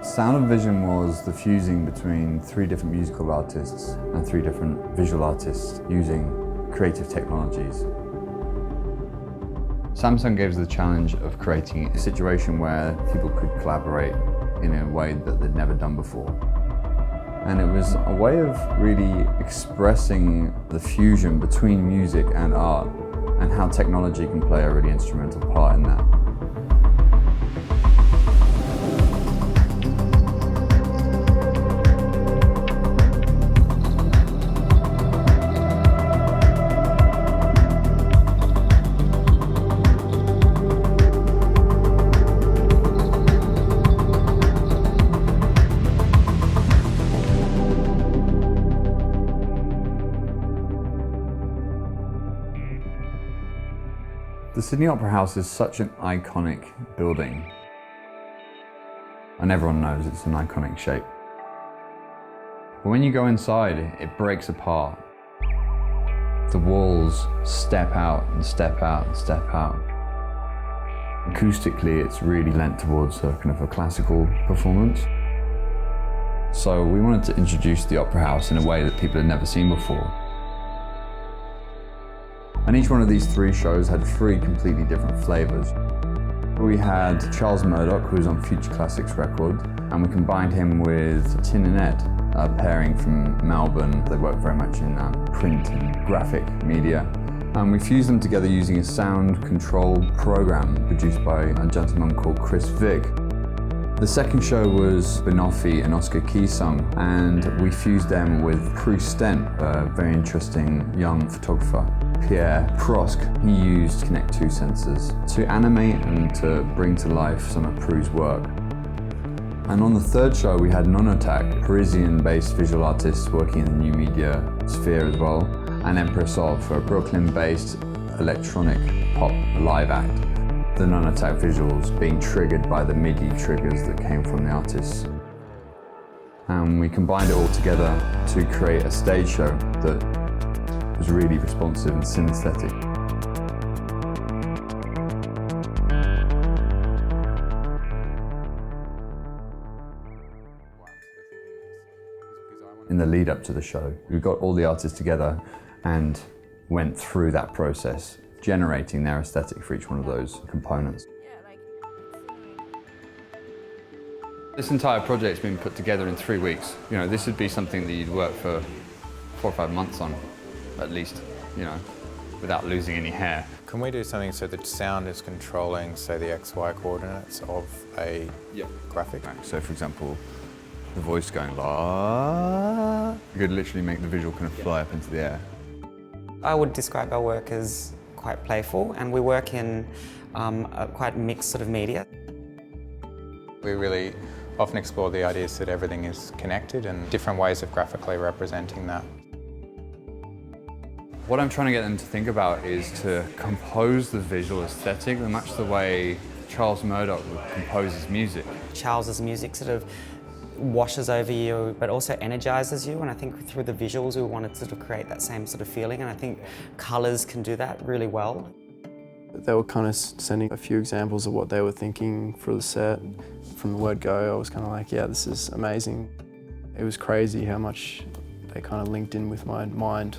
Sound and Vision was the fusing between 3 different musical artists and 3 different visual artists using creative technologies. Samsung gave us the challenge of creating a situation where people could collaborate in a way that they'd never done before. And it was a way of really expressing the fusion between music and art and how technology can play a really instrumental part in that. The Sydney Opera House is such an iconic building, and everyone knows it's an iconic shape. But when you go inside, it breaks apart. The walls step out and step out and step out. Acoustically, it's really lent towards a kind of a classical performance. So we wanted to introduce the Opera House in a way that people had never seen before. And each one of these 3 shows had 3 completely different flavours. We had Charles Murdoch, who was on Future Classics record, and we combined him with Tin and Ed, a pairing from Melbourne. They work very much in print and graphic media. And we fused them together using a sound control program produced by a gentleman called Chris Vick. The second show was Banoffee and Oscar Key Sung, and we fused them with Prue Stent, a very interesting young photographer. Pierre Prosk, he used Connect 2 sensors to animate and to bring to life some of Prue's work. And on the third show we had Nonotech, Parisian-based visual artists working in the new media sphere as well, and Empress of, a Brooklyn-based electronic pop live act. The Nonotech visuals being triggered by the MIDI triggers that came from the artists. And we combined it all together to create a stage show that was really responsive and synesthetic. In the lead up to the show, we got all the artists together and went through that process, generating their aesthetic for each one of those components. This entire project's been put together in 3 weeks. You know, this would be something that you'd work for 4 or 5 months on, at least, you know, without losing any hair. Can we do something so that sound is controlling, say, the XY coordinates of a graphic? Right. So, for example, the voice going la, you could literally make the visual kind of fly up into the air. I would describe our work as quite playful, and we work in a quite mixed sort of media. We really often explore the ideas that everything is connected and different ways of graphically representing that. What I'm trying to get them to think about is to compose the visual aesthetic much the way Charles Murdoch would compose his music. Charles's music sort of washes over you, but also energizes you, and I think through the visuals we wanted to sort of create that same sort of feeling, and I think colours can do that really well. They were kind of sending a few examples of what they were thinking for the set. From the word go, I was kind of like, yeah, this is amazing. It was crazy how much they kind of linked in with my mind.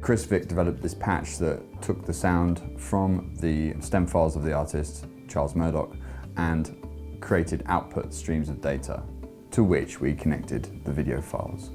Chris Vick developed this patch that took the sound from the stem files of the artist, Charles Murdoch, and created output streams of data, to which we connected the video files.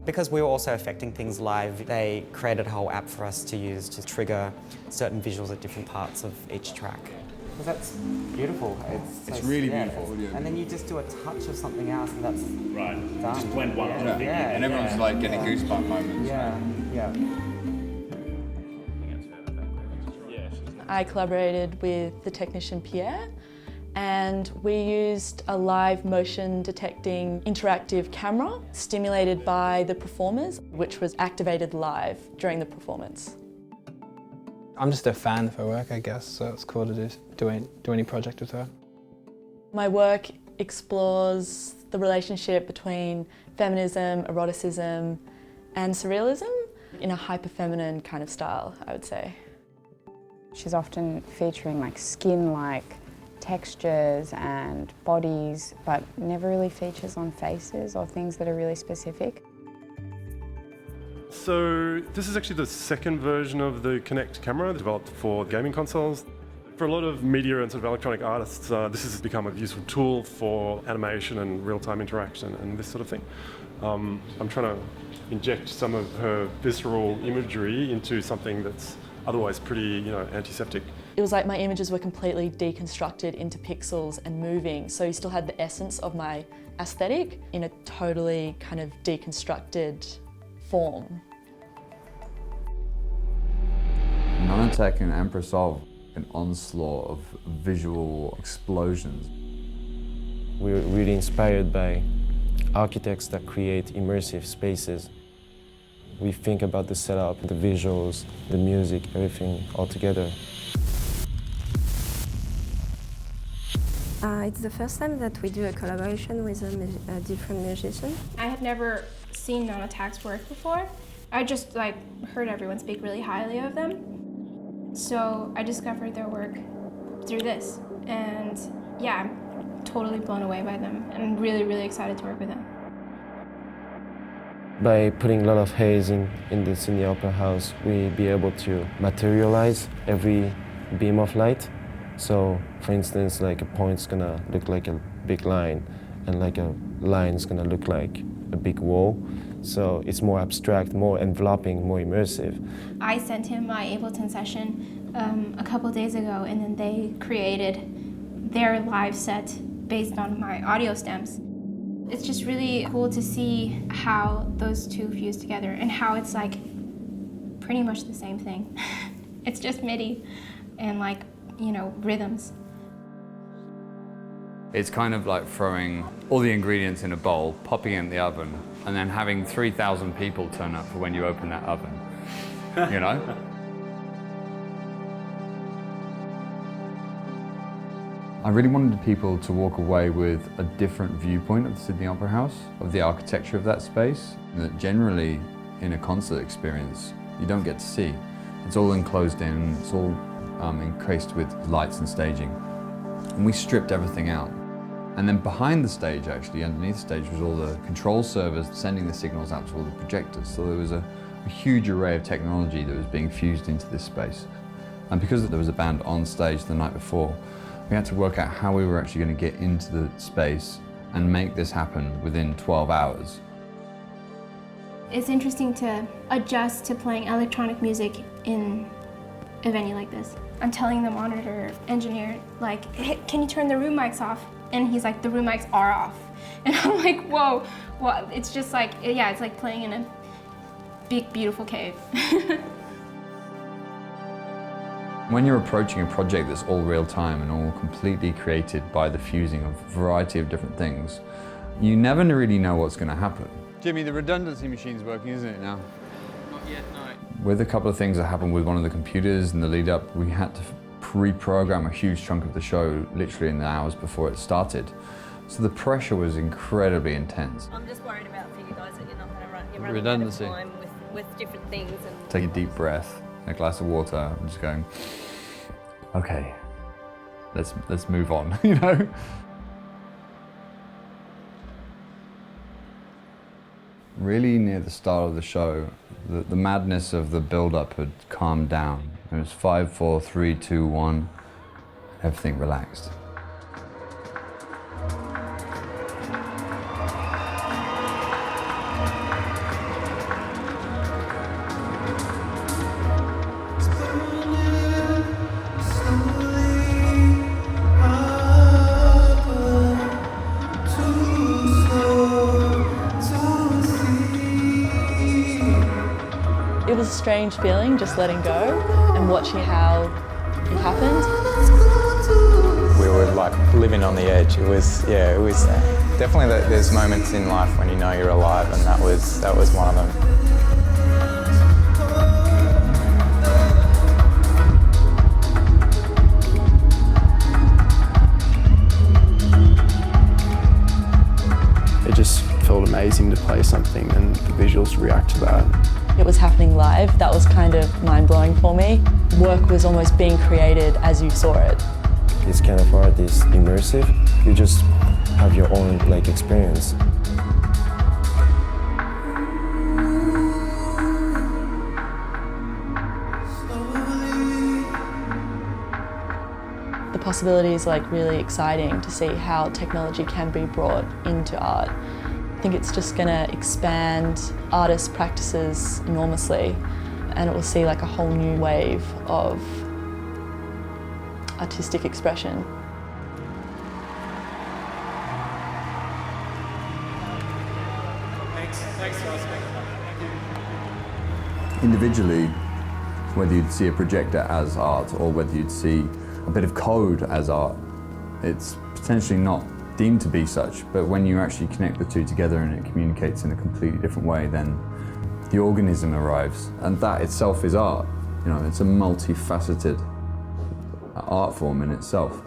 Because we were also affecting things live, they created a whole app for us to use to trigger certain visuals at different parts of each track. Because that's beautiful. It's really beautiful. And then you just do a touch of something else and that's right. done. Just blend one. Yeah. And everyone's like getting goosebump moments. Yeah. I collaborated with the technician Pierre, and we used a live motion detecting interactive camera stimulated by the performers, which was activated live during the performance. I'm just a fan of her work, I guess, so it's cool to do any project with her. My work explores the relationship between feminism, eroticism and surrealism in a hyper-feminine kind of style, I would say. She's often featuring like skin-like textures and bodies, but never really features on faces or things that are really specific. So this is actually the second version of the Kinect camera developed for gaming consoles. For a lot of media and sort of electronic artists, this has become a useful tool for animation and real-time interaction and this sort of thing. I'm trying to inject some of her visceral imagery into something that's otherwise pretty, antiseptic. It was like my images were completely deconstructed into pixels and moving, so you still had the essence of my aesthetic in a totally kind of deconstructed form. Untitled and Empress of an onslaught of visual explosions. We're really inspired by architects that create immersive spaces. We think about the setup, the visuals, the music, everything all together. It's the first time that we do a collaboration with a different musician. I had never seen Non-Attack's work before. I just heard everyone speak really highly of them. So I discovered their work through this. And yeah, I'm totally blown away by them. And I'm really, really excited to work with them. By putting a lot of haze in the Sydney Opera House, we'll be able to materialize every beam of light. So, for instance, like a point's gonna look like a big line, and like a line's gonna look like a big wall. So it's more abstract, more enveloping, more immersive. I sent him my Ableton session a couple days ago, and then they created their live set based on my audio stems. It's just really cool to see how those two fuse together and how it's like pretty much the same thing. It's just MIDI and rhythms. It's kind of like throwing all the ingredients in a bowl, popping it in the oven, and then having 3,000 people turn up for when you open that oven, I really wanted people to walk away with a different viewpoint of the Sydney Opera House, of the architecture of that space, that generally in a concert experience you don't get to see. It's all enclosed in, it's all encased with lights and staging. And we stripped everything out. And then behind the stage, actually, underneath the stage, was all the control servers sending the signals out to all the projectors. So there was a huge array of technology that was being fused into this space. And because there was a band on stage the night before, we had to work out how we were actually going to get into the space and make this happen within 12 hours. It's interesting to adjust to playing electronic music in a venue like this. I'm telling the monitor engineer, hey, can you turn the room mics off? And he's like, the room mics are off. And I'm like, whoa, well, it's just it's like playing in a big, beautiful cave. When you're approaching a project that's all real time and all completely created by the fusing of a variety of different things, you never really know what's going to happen. Jimmy, the redundancy machine's working, isn't it now? Not yet, no. With a couple of things that happened with one of the computers in the lead up, we had to pre-program a huge chunk of the show literally in the hours before it started. So the pressure was incredibly intense. I'm just worried about for you guys that you're not going to run. You're running Redundancy. out of time with different things. And Take a deep breath, a glass of water, and just going, okay, let's move on, Really near the start of the show, the madness of the build-up had calmed down. It was 5, 4, 3, 2, 1, everything relaxed. It was a strange feeling, just letting go and watching how it happened. We were living on the edge. It was definitely there's moments in life when you know you're alive, and that was one of them. It just felt amazing to play something and the visuals react to that. It was happening live. That was kind of mind-blowing for me. Work was almost being created as you saw it. this kind of art is immersive. You just have your own like experience. The possibility is like really exciting to see how technology can be brought into art. I think it's just going to expand artists' practices enormously, and it will see like a whole new wave of artistic expression. Thanks, Charles. Individually, whether you'd see a projector as art or whether you'd see a bit of code as art, it's potentially not deemed to be such, but when you actually connect the two together and it communicates in a completely different way, then the organism arrives, and that itself is art. You know, it's a multifaceted art form in itself.